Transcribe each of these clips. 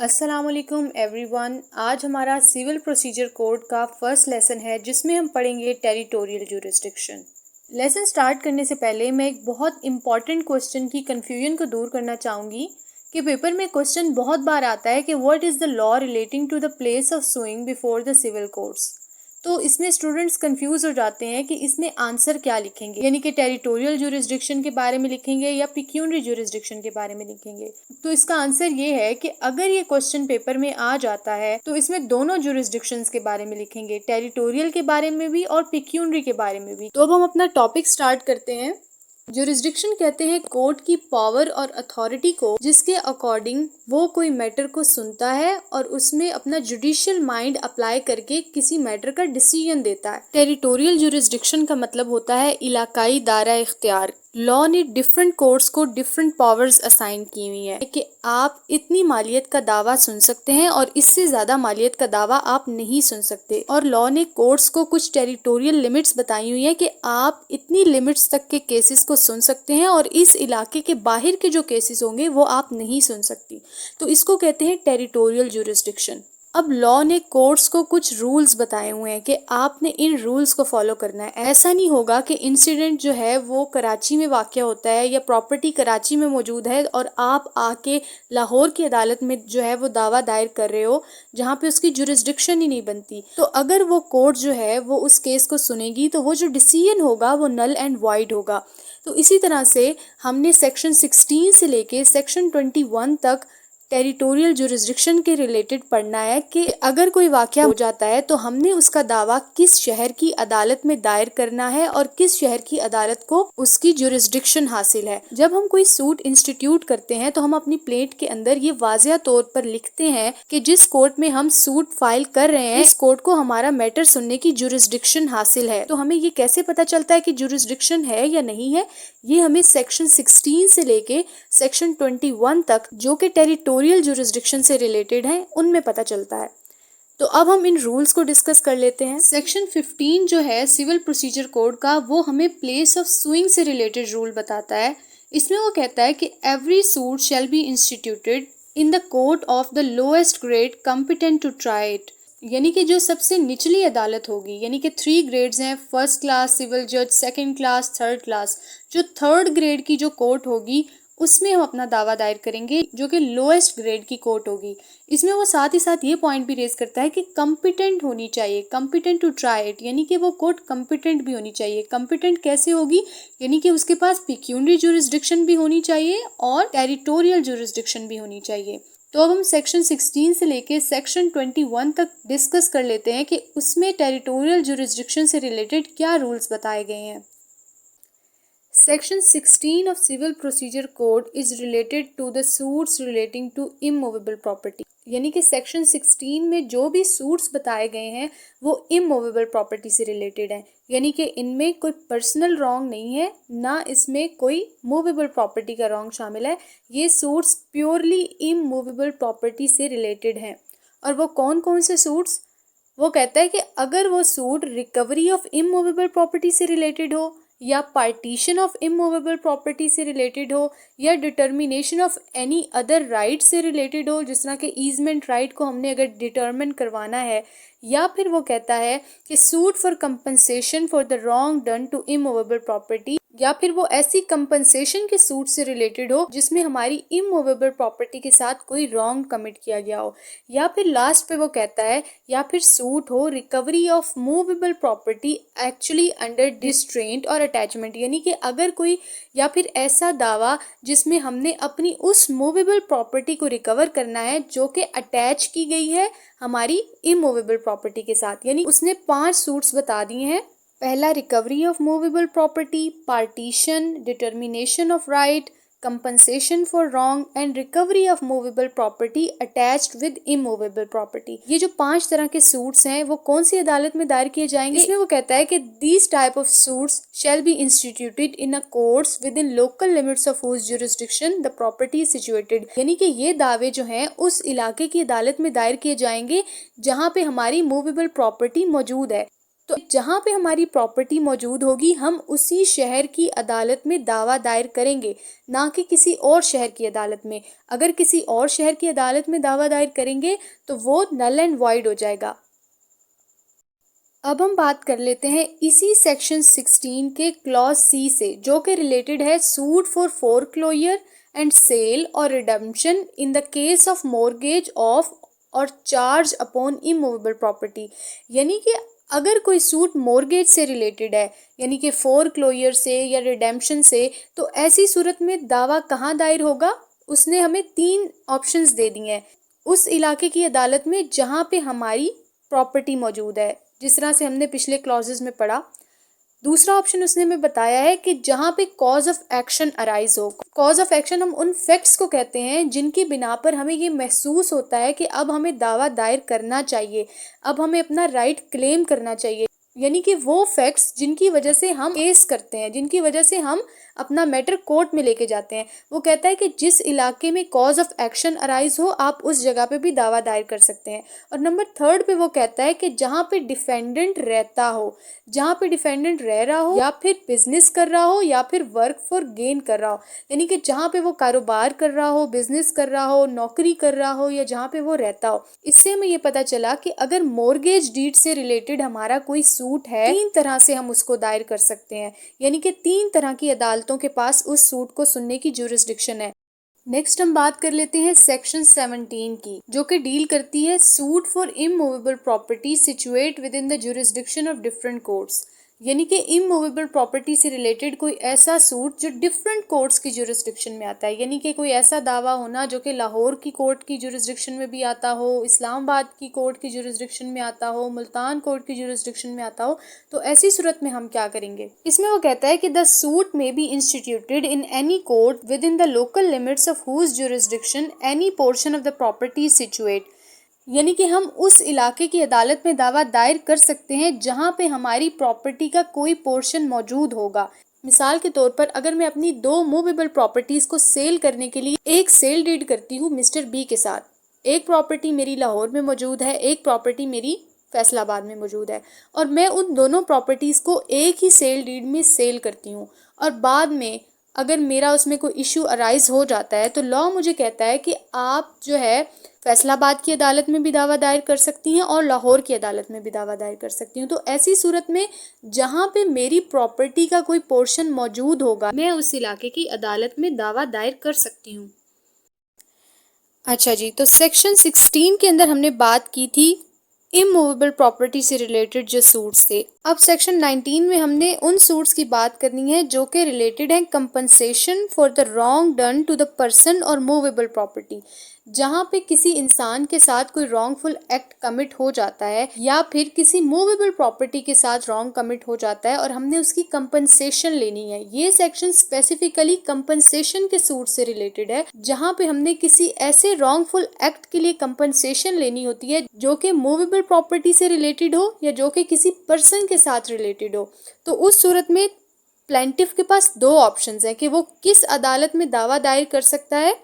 अस्सलाम वालेकुम एवरीवन। आज हमारा सिविल प्रोसीजर कोड का फर्स्ट लेसन है जिसमें हम पढ़ेंगे टेरिटोरियल जुरिस्डिक्शन। लेसन स्टार्ट करने से पहले मैं एक बहुत इंपॉर्टेंट क्वेश्चन की कन्फ्यूजन को दूर करना चाहूँगी कि पेपर में क्वेश्चन बहुत बार आता है कि what is the law relating to the place of suing before the civil courts. तो इसमें स्टूडेंट्स कंफ्यूज हो जाते हैं कि इसमें आंसर क्या लिखेंगे, यानी कि टेरिटोरियल जुरिस्डिक्शन के बारे में लिखेंगे या पिक्यूनरी जुरिस्डिक्शन के बारे में लिखेंगे। तो इसका आंसर ये है कि अगर ये क्वेश्चन पेपर में आ जाता है तो इसमें दोनों जुरिस्डिक्शंस के बारे में लिखेंगे, टेरिटोरियल के बारे में भी और पिक्यूनरी के बारे में भी। तो अब हम अपना टॉपिक स्टार्ट करते हैं। जुरिस्डिक्शन कहते हैं कोर्ट की पावर और अथॉरिटी को जिसके अकॉर्डिंग वो कोई मैटर को सुनता है और उसमें अपना जुडिशियल माइंड अप्लाई करके किसी मैटर का डिसीजन देता है। टेरिटोरियल जुरिस्डिक्शन का मतलब होता है इलाकाई दायरा इख्तियार। लॉ ने डिफरेंट कोर्ट्स को डिफरेंट पावर्स असाइन की हुई है कि आप इतनी मालियत का दावा सुन सकते हैं और इससे ज्यादा मालियत का दावा आप नहीं सुन सकते। और लॉ ने कोर्ट्स को कुछ टेरिटोरियल लिमिट्स बताई हुई है कि आप इतनी लिमिट्स तक के केसेस को सुन सकते हैं और इस इलाके के बाहर के जो केसेस होंगे वो आप नहीं सुन सकती। तो इसको कहते हैं टेरिटोरियल जुरिस्डिक्शन। अब लॉ ने कोर्ट्स को कुछ रूल्स बताए हुए हैं कि आपने इन रूल्स को फॉलो करना है। ऐसा नहीं होगा कि इंसिडेंट जो है वो कराची में वाक़या होता है या प्रॉपर्टी कराची में मौजूद है और आप आके लाहौर की अदालत में जो है वो दावा दायर कर रहे हो जहाँ पे उसकी जुरिस्डिक्शन ही नहीं बनती। तो अगर वो कोर्ट जो है वो उस केस को सुनेगी तो वो जो डिसीजन होगा वो नल एंड वाइड होगा। तो इसी तरह से हमने सेक्शन 16 से लेके सेक्शन 21 तक टेरिटोरियल जुरिस्डिक्शन के रिलेटेड पढ़ना है कि अगर कोई वाकया हो जाता है तो हमने उसका दावा किस शहर की अदालत में दायर करना है और किस शहर की अदालत को उसकी जुरिस्डिक्शन हासिल है। जब हम कोई सूट इंस्टीट्यूट करते हैं तो हम अपनी प्लेट के अंदर ये वाज़िया तौर पर लिखते हैं कि जिस कोर्ट में हम सूट फाइल कर रहे हैं इस कोर्ट को हमारा मैटर सुनने की जुरिस्डिक्शन हासिल है। तो हमें ये कैसे पता चलता है कि जुरिस्डिक्शन है या नहीं है? ये हमें सेक्शन 16 से लेके सेक्शन 21 तक जो कि टेरिटोरियल जुरिस्डिक्शन से रिलेटेड है उनमें पता चलता है। तो अब हम इन रूल्स को डिस्कस कर लेते हैं। सेक्शन 15 जो है सिविल प्रोसीजर कोड का वो हमें प्लेस ऑफ सुइंग से रिलेटेड रूल बताता है। इसमें वो कहता है कि every suit shall be instituted in the court of the lowest grade competent to try it, यानी कि जो सबसे निचली अदालत होगी, यानी कि 3 ग्रेड्स हैं, फर्स्ट क्लास सिविल जज, सेकंड क्लास, थर्ड क्लास। जो थर्ड ग्रेड की जो कोर्ट होगी उसमें हम अपना दावा दायर करेंगे जो कि लोएस्ट ग्रेड की कोर्ट होगी। इसमें वो साथ ही साथ ये पॉइंट भी रेज करता है कि कॉम्पिटेंट होनी चाहिए, कॉम्पिटेंट टू ट्राई इट, यानी कि वो कोर्ट कॉम्पिटेंट भी होनी चाहिए। कॉम्पिटेंट कैसे होगी? यानी कि उसके पास पिक्यूनरी जुरिस्डिक्शन भी होनी चाहिए और टेरिटोरियल जुरिस्डिक्शन भी होनी चाहिए। तो अब हम सेक्शन 16 से लेके सेक्शन 21 तक डिस्कस कर लेते हैं कि उसमें टेरिटोरियल जुरिस्डिक्शन से रिलेटेड क्या रूल्स बताए गए हैं। Section 16 of civil procedure code is related to the suits relating to immovable property, यानी कि सेक्शन 16 में जो भी सूट्स बताए गए हैं वो इमूवेबल प्रॉपर्टी से रिलेटेड हैं, यानी कि इनमें कोई पर्सनल रॉन्ग नहीं है, ना इसमें कोई मूवेबल प्रॉपर्टी का रॉन्ग शामिल है। ये सूट्स प्योरली इमूवेबल प्रॉपर्टी से रिलेटेड हैं। और वो कौन कौन से सूट्स? वो कहता है कि अगर वो suit recovery of immovable property से रिलेटेड हो या पार्टीशन ऑफ इमूवेबल प्रॉपर्टी से रिलेटेड हो या determination of any other right से रिलेटेड हो, जिस तरह के ईजमेंट राइट को हमने अगर डिटर्मिन करवाना है, या फिर वो कहता है कि suit for compensation for the wrong done to immovable property, या फिर वो ऐसी कंपनसेशन के सूट से रिलेटेड हो जिसमें हमारी इमूवेबल प्रॉपर्टी के साथ कोई रॉन्ग कमिट किया गया हो, या फिर लास्ट पे वो कहता है या फिर सूट हो recovery of movable property actually under distraint और अटैचमेंट, यानी कि अगर कोई या फिर ऐसा दावा जिसमें हमने अपनी उस मूवेबल प्रॉपर्टी को रिकवर करना है जो कि अटैच की गई है हमारी इमूवेबल प्रॉपर्टी के साथ। यानी उसने 5 सूट्स बता दिए हैं। पहला recovery of movable property, partition, determination of right, compensation for wrong and recovery of movable property attached with immovable property. ये जो 5 तरह के सूट्स हैं वो कौन सी अदालत में दायर किए जाएंगे? इसमें वो कहता है कि these type of suits shall be instituted in a courts within local limits of whose jurisdiction the property is situated, यानी कि ये दावे जो हैं उस इलाके की अदालत में दायर किए जाएंगे जहाँ पे हमारी मूवेबल प्रॉपर्टी मौजूद है। तो जहाँ पे हमारी प्रॉपर्टी मौजूद होगी हम उसी शहर की अदालत में दावा दायर करेंगे, ना कि किसी और शहर की अदालत में। अगर किसी और शहर की अदालत में दावा दायर करेंगे तो वो नल एंड वॉइड हो जाएगा। अब हम बात कर लेते हैं इसी सेक्शन 16 के क्लॉज सी से, जो कि रिलेटेड है suit for foreclosure and sale और redemption in the case of mortgage of और चार्ज अपॉन इमूवेबल प्रॉपर्टी। यानी कि अगर कोई सूट मॉर्गेज से रिलेटेड है, यानी कि फोरक्लोजर से या रिडेम्पशन से, तो ऐसी सूरत में दावा कहाँ दायर होगा? उसने हमें 3 ऑप्शंस दे दिए हैं। उस इलाके की अदालत में जहाँ पे हमारी प्रॉपर्टी मौजूद है, जिस तरह से हमने पिछले क्लॉजेस में पढ़ा। दूसरा ऑप्शन उसने हमें बताया है कि जहाँ पे कॉज ऑफ एक्शन अराइज हो। कॉज ऑफ एक्शन हम उन फैक्ट्स को कहते हैं जिनकी बिना पर हमें ये महसूस होता है कि अब हमें दावा दायर करना चाहिए, अब हमें अपना राइट क्लेम करना चाहिए। यानी कि वो फैक्ट्स जिनकी वजह से हम केस करते हैं, जिनकी वजह से हम अपना मैटर कोर्ट में लेके जाते हैं। वो कहता है कि जिस इलाके में कॉज ऑफ एक्शन अराइज हो आप उस जगह पे भी दावा दायर कर सकते हैं। और नंबर 3 पे वो कहता है कि जहाँ पे डिफेंडेंट रहता हो, जहाँ पे डिफेंडेंट रह रहा हो या फिर बिजनेस कर रहा हो या फिर वर्क फॉर गेन कर रहा हो, यानी कि जहाँ पे वो कारोबार कर रहा हो, बिजनेस कर रहा हो, नौकरी कर रहा हो या जहाँ पे वो रहता हो। इससे हमें ये पता चला कि अगर मॉर्गेज डीड से रिलेटेड हमारा कोई सूट है, 3 तरह से हम उसको दायर कर सकते हैं। यानी कि 3 तरह की अदालतों के पास उस सूट को सुनने की ज्यूरिसडिक्शन है। नेक्स्ट हम बात कर लेते हैं सेक्शन 17 की, जो कि डील करती है suit for immovable property situate with in the jurisdiction of different courts. यानी कि इमूवेबल प्रॉपर्टी से रिलेटेड कोई ऐसा सूट जो डिफरेंट कोर्ट्स की ज्यूरिसडिक्शन में आता है। यानी कि कोई ऐसा दावा होना जो कि लाहौर की कोर्ट की ज्यूरिसडिक्शन में भी आता हो, इस्लामाबाद की कोर्ट की ज्यूरिसडिक्शन में आता हो, मुल्तान कोर्ट की ज्यूरिसडिक्शन में आता हो। तो ऐसी सूरत में हम क्या करेंगे? इसमें वो कहता है कि the suit may be instituted in any court within the local limits of whose jurisdiction any portion of the property situate. यानी कि हम उस इलाके की अदालत में दावा दायर कर सकते हैं जहां पे हमारी प्रॉपर्टी का कोई पोर्शन मौजूद होगा। मिसाल के तौर पर अगर मैं अपनी 2 मूवेबल प्रॉपर्टीज को सेल करने के लिए एक सेल डीड करती हूँ मिस्टर बी के साथ, एक प्रॉपर्टी मेरी लाहौर में मौजूद है, एक प्रॉपर्टी मेरी फैसलाबाद में मौजूद है, और मैं उन दोनों प्रॉपर्टीज को एक ही सेल डीड में सेल करती हूँ, और बाद में अगर मेरा उसमें कोई इशू अराइज हो जाता है तो लॉ मुझे कहता है कि आप जो है फैसलाबाद की अदालत में भी दावा दायर कर सकती हैं और लाहौर की अदालत में भी दावा दायर कर सकती हूँ। तो ऐसी सूरत में जहाँ पे मेरी प्रॉपर्टी का कोई पोर्शन मौजूद होगा मैं उस इलाके की अदालत में दावा दायर कर सकती हूँ। अच्छा जी, तो सेक्शन 16 के अंदर हमने बात की थी इमूवेबल प्रॉपर्टी से रिलेटेड जो सूट्स थे। अब सेक्शन 19 में हमने उन सूट्स की बात करनी है जो कि रिलेटेड है compensation for the wrong done to the person और मूवेबल प्रॉपर्टी। जहाँ पे किसी इंसान के साथ कोई रॉन्गफुल एक्ट कमिट हो जाता है या फिर किसी मूवेबल प्रॉपर्टी के साथ रॉन्ग कमिट हो जाता है और हमने उसकी कंपनसेशन लेनी है। ये सेक्शन स्पेसिफिकली कंपनसेशन के सूट से रिलेटेड है, जहाँ पे हमने किसी ऐसे रॉन्गफुल एक्ट के लिए कंपनसेशन लेनी होती है जो कि मूवेबल प्रॉपर्टी से रिलेटेड हो या जो कि किसी पर्सन के साथ रिलेटेड हो। तो उस सूरत में प्लेंटिफ के पास 2 ऑप्शंस हैं कि वो किस अदालत में दावा दायर कर सकता है।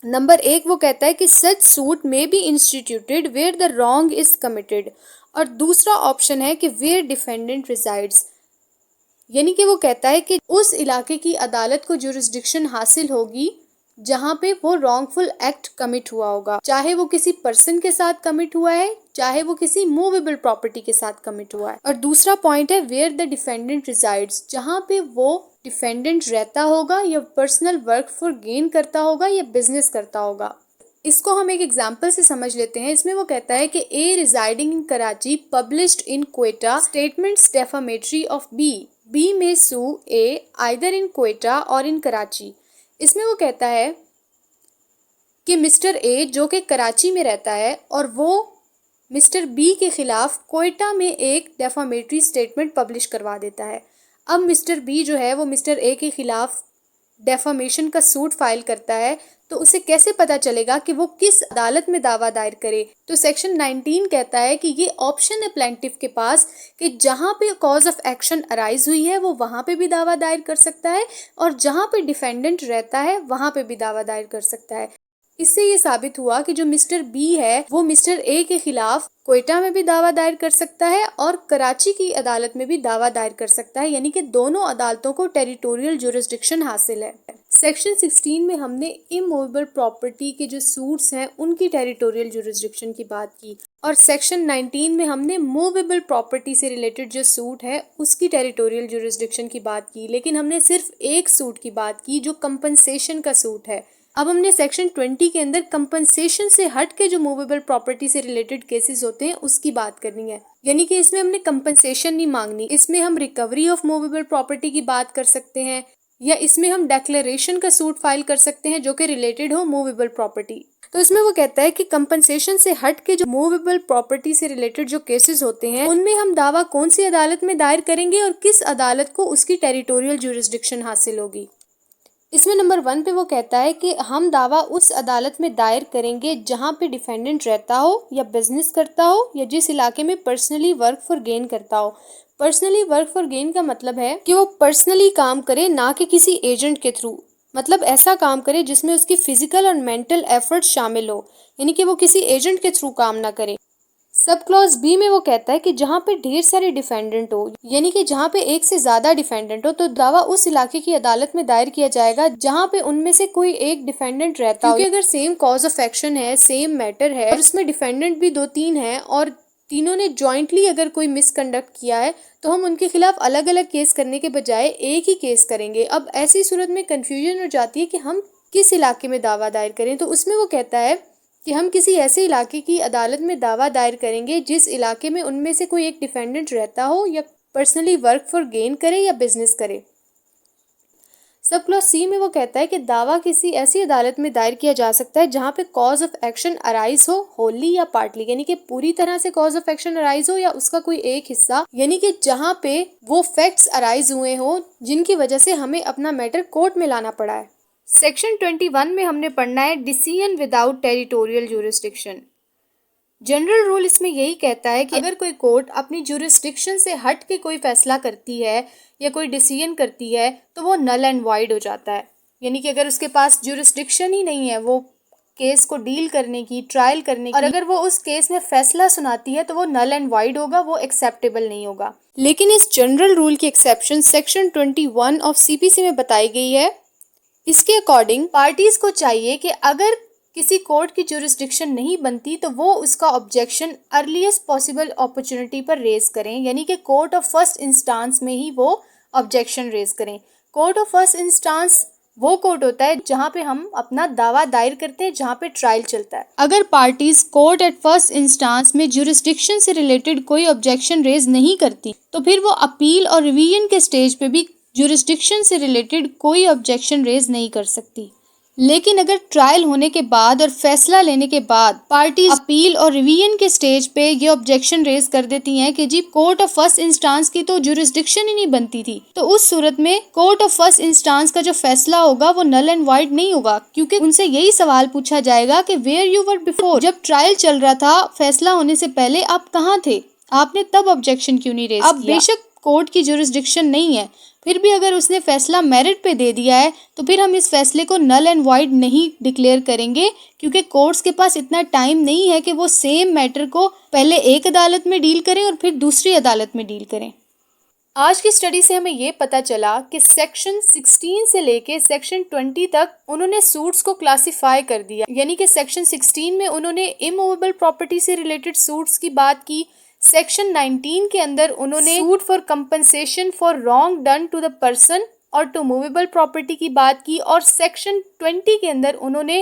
नंबर 1 वो कहता है कि such suit may be instituted where the wrong is committed, और दूसरा ऑप्शन है कि वेयर डिफेंडेंट रिजाइड्स। यानी कि वो कहता है कि उस इलाके की अदालत को ज्यूरिसडिक्शन हासिल होगी जहाँ पे वो रॉन्गफुल एक्ट कमिट हुआ होगा, चाहे वो किसी पर्सन के साथ कमिट हुआ है, चाहे वो किसी मूवेबल प्रॉपर्टी के साथ कमिट हुआ है। और दूसरा पॉइंट है वेयर द डिफेंडेंट रिजाइड्स, जहाँ पे वो डिफेंडेंट रहता होगा या पर्सनल वर्क फॉर गेन करता होगा या बिजनेस करता होगा। इसको हम एक एग्जाम्पल से समझ लेते हैं। इसमें वो कहता है कि A residing in Karachi published in Quetta statements defamatory of B, B में sue A either in Quetta और इन कराची। इसमें वो कहता है कि मिस्टर ए जो कि कराची में रहता है और वो मिस्टर बी के खिलाफ क्वेटा में एक डेफामेटरी स्टेटमेंट पब्लिश करवा देता है। अब मिस्टर बी जो है वो मिस्टर ए के खिलाफ डेफामेशन का सूट फाइल करता है, तो उसे कैसे पता चलेगा कि वो किस अदालत में दावा दायर करे? तो सेक्शन 19 कहता है कि ये ऑप्शन है प्लेंटिफ के पास कि जहाँ पे कॉज ऑफ एक्शन अराइज हुई है वो वहाँ पे भी दावा दायर कर सकता है और जहाँ पे डिफेंडेंट रहता है वहाँ पे भी दावा दायर कर सकता है। इससे ये साबित हुआ कि जो मिस्टर बी है वो मिस्टर ए के खिलाफ क्वेटा में भी दावा दायर कर सकता है और कराची की अदालत में भी दावा दायर कर सकता है, यानी कि दोनों अदालतों को टेरिटोरियल जुरिस्डिक्शन हासिल है। सेक्शन 16 में हमने इमूवेबल प्रॉपर्टी के जो सूट्स हैं उनकी टेरिटोरियल जुरिस्डिक्शन की बात की और सेक्शन 19 में हमने मूवेबल प्रॉपर्टी से रिलेटेड जो सूट है उसकी टेरिटोरियल जुरिस्डिक्शन की बात की, लेकिन हमने सिर्फ एक सूट की बात की जो कंपनसेशन का सूट है। अब हमने सेक्शन 20 के अंदर कंपनसेशन से हट के जो मूवेबल प्रॉपर्टी से रिलेटेड केसेस होते हैं उसकी बात करनी है, यानी कि इसमें हमने कंपनसेशन नहीं मांगनी, इसमें हम रिकवरी ऑफ मूवेबल प्रॉपर्टी की बात कर सकते हैं या इसमें हम डिक्लेरेशन का सूट फाइल कर सकते हैं जो कि रिलेटेड हो मूवेबल प्रॉपर्टी। तो इसमें वो कहता है कि कंपनसेशन से हट के जो मूवेबल प्रॉपर्टी से रिलेटेड जो केसेस होते हैं उनमें हम दावा कौन सी अदालत में दायर करेंगे और किस अदालत को उसकी टेरिटोरियल जुरिस्डिक्शन हासिल होगी। इसमें नंबर 1 पे वो कहता है कि हम दावा उस अदालत में दायर करेंगे जहां पे डिफेंडेंट रहता हो या बिजनेस करता हो या जिस इलाके में पर्सनली वर्क फॉर गेन करता हो। पर्सनली वर्क फॉर गेन का मतलब है कि वो पर्सनली काम करे, ना कि किसी एजेंट के थ्रू, मतलब ऐसा काम करे जिसमें उसकी फिजिकल और मेंटल एफर्ट शामिल हो, यानी कि वो किसी एजेंट के थ्रू काम ना करे। सब क्लॉज बी में वो कहता है कि जहाँ पे ढेर सारे डिफेंडेंट हो, यानी कि जहाँ पे एक से ज्यादा डिफेंडेंट हो, तो दावा उस इलाके की अदालत में दायर किया जाएगा जहाँ पे उनमें से कोई एक डिफेंडेंट रहता हो। क्योंकि अगर सेम कॉज ऑफ एक्शन है, सेम मैटर है और उसमें डिफेंडेंट भी 2-3 है और तीनों ने ज्वाइंटली अगर कोई मिसकंडक्ट किया है तो हम उनके खिलाफ अलग अलग केस करने के बजाय एक ही केस करेंगे। अब ऐसी सूरत में कंफ्यूजन हो जाती है कि हम किस इलाके में दावा दायर करें, तो उसमें वो कहता है कि हम किसी ऐसे इलाके की अदालत में दावा दायर करेंगे जिस इलाके में उनमें से कोई एक डिफेंडेंट रहता हो या पर्सनली वर्क फॉर गेन करे या बिजनेस करे। सब क्लॉज सी में वो कहता है कि दावा किसी ऐसी अदालत में दायर किया जा सकता है जहाँ पे कॉज ऑफ एक्शन अराइज हो होली या पार्टली, यानी कि पूरी तरह से कॉज ऑफ एक्शन अराइज हो या उसका कोई एक हिस्सा, यानी कि जहाँ पे वो फैक्ट्स अराइज हुए हो जिनकी वजह से हमें अपना मैटर कोर्ट में लाना पड़ा है। सेक्शन 21 में हमने पढ़ना है decision without territorial jurisdiction. General rule इसमें यही कहता है कि अगर कोई कोर्ट अपनी जुरिस्डिक्शन से हट के कोई फैसला करती है या कोई डिसीजन करती है तो वो नल एंड वाइड हो जाता है, यानी कि अगर उसके पास जुरिस्डिक्शन ही नहीं है वो केस को डील करने की, ट्रायल करने की, और अगर वो उस केस में फैसला सुनाती है तो वो नल एंड वाइड होगा, वो एक्सेप्टेबल नहीं होगा। लेकिन इस जनरल रूल की एक्सेप्शन सेक्शन 21 ऑफ CPC में बताई गई है। इसके अकॉर्डिंग पार्टीज को चाहिए कि अगर किसी कोर्ट की जुरिस्डिक्शन नहीं बनती तो वो उसका ऑब्जेक्शन अर्लीस्ट पॉसिबल अपॉर्चुनिटी पर रेज करें, यानी कि कोर्ट ऑफ फर्स्ट इंस्टांस में ही वो ऑब्जेक्शन रेज करें। कोर्ट ऑफ फर्स्ट इंस्टांस वो कोर्ट होता है जहाँ पे हम अपना दावा दायर करते हैं, जहाँ पे ट्रायल चलता है। अगर parties court at first instance में जुरिस्डिक्शन से रिलेटेड कोई ऑब्जेक्शन रेज नहीं करती तो फिर वो अपील और रिवीजन के स्टेज पे भी जुरिस्डिक्शन से रिलेटेड कोई ऑब्जेक्शन रेज नहीं कर सकती। लेकिन अगर ट्रायल होने के बाद और फैसला लेने के बाद पार्टीज अपील और रिवीजन के स्टेज पे ये ऑब्जेक्शन रेज कर देती हैं कि जी कोर्ट ऑफ फर्स्ट इंस्टांस की तो जुरिस्डिक्शन ही नहीं बनती थी, तो उस सूरत में कोर्ट ऑफ फर्स्ट इंस्टांस का जो फैसला होगा वो नल एंड वाइड नहीं होगा, क्योंकि उनसे यही सवाल पूछा जाएगा कि वेयर यू वर बिफोर, जब ट्रायल चल रहा था, फैसला होने से पहले आप कहाँ थे, आपने तब ऑब्जेक्शन क्यों नहीं रेज किया। अब बेशक कोर्ट की जुरिस्डिक्शन नहीं है, फिर भी अगर उसने फैसला मेरिट पे दे दिया है तो फिर हम इस फैसले को नल एंड वाइड नहीं डिक्लेयर करेंगे, क्योंकि कोर्ट्स के पास इतना टाइम नहीं है कि वो सेम मैटर को पहले एक अदालत में डील करें और फिर दूसरी अदालत में डील करें। आज की स्टडी से हमें ये पता चला कि सेक्शन 16 से लेके सेक्शन 20 तक उन्होंने सूट्स को क्लासिफाई कर दिया, यानी कि सेक्शन 16 में उन्होंने इमूवेबल प्रॉपर्टी से रिलेटेड सूट्स की बात की, सेक्शन 19 के अंदर उन्होंने suit for compensation for wrong done to the person और टू मूवेबल प्रॉपर्टी की बात की, और सेक्शन 20 के अंदर उन्होंने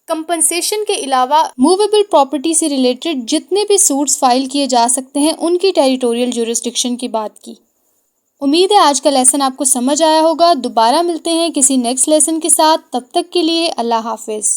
कंपनसेशन के अलावा मूवेबल प्रॉपर्टी से रिलेटेड जितने भी सूट्स फाइल किए जा सकते हैं उनकी टेरिटोरियल जुरिस्डिक्शन की बात की। उम्मीद है आज का लेसन आपको समझ आया होगा। दोबारा मिलते हैं किसी नेक्स्ट लेसन के साथ, तब तक के लिए अल्लाह हाफिज।